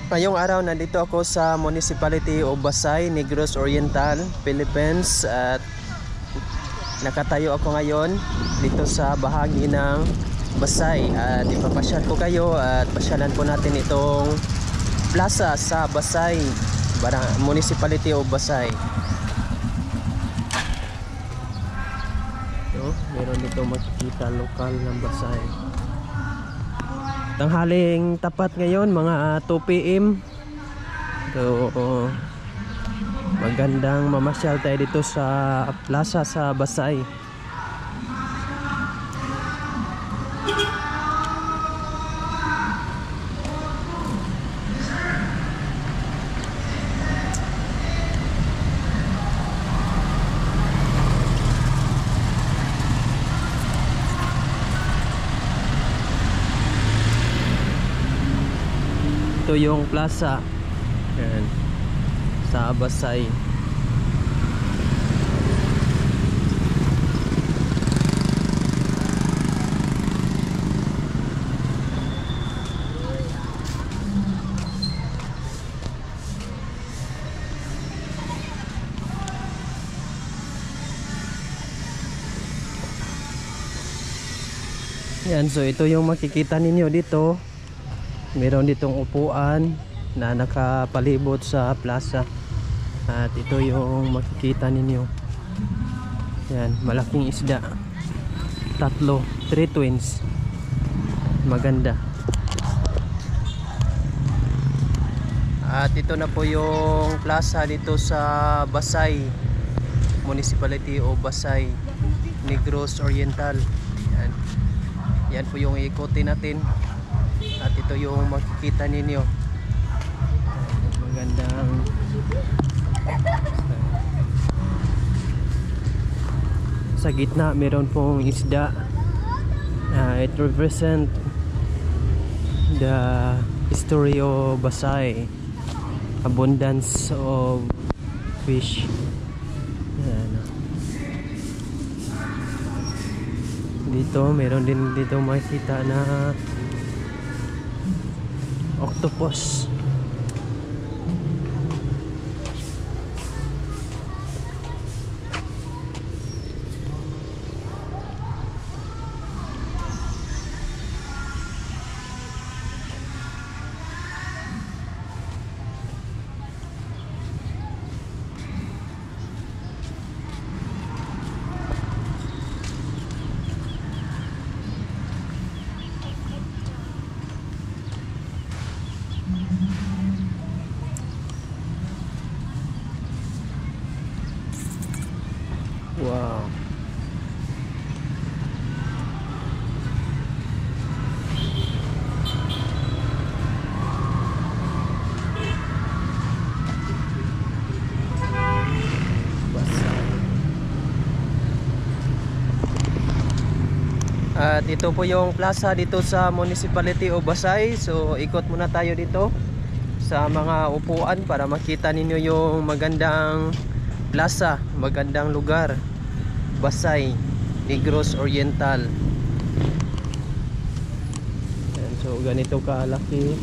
Ngayong araw nandito ako sa Municipality of Basay, Negros Oriental, Philippines at nakatayo ako ngayon dito sa bahagi ng Basay at ipapasyal ko kayo at pasyalan po natin itong plaza sa Basay, Municipality of Basay. So, meron dito makikita lokal ng Basay. Tanghaling tapat ngayon, mga 2 PM. So magandang mamasyal tayo dito sa plaza sa Basay. Ito yung plaza. Yan, sa Basay. Yan, so ito yung makikita ninyo dito. Meron ditong upuan na nakapalibot sa plaza. At ito yung makikita ninyo. Yan, malaking isda. 3 twins. Maganda. At ito na po yung plaza dito sa Basay, Municipality of Basay, Negros Oriental. Yan. Yan po yung iikutin natin. At ito yung makikita ninyo. Magandang sa gitna meron pong isda. It represent the history of Basay, abundance of fish. Yan. Dito meron din dito makikita na octopus. Wow. At ito po yung plaza dito sa Municipality of Basay. So ikot muna tayo dito sa mga upuan para makita ninyo yung magandang plaza, magandang lugar. Basay, Negros Oriental. Yan, so ganito kalaki.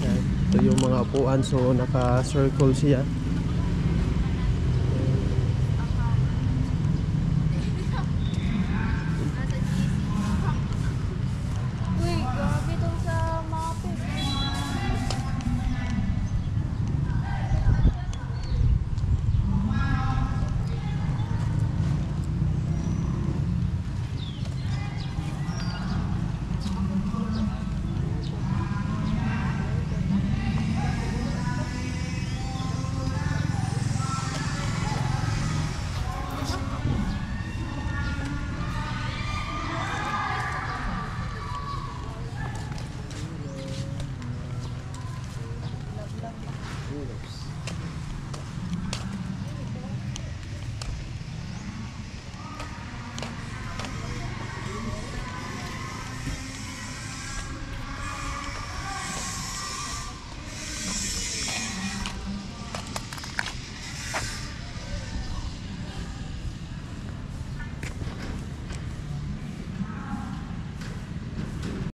Yan, ito yung mga upuan, so naka-circle siya.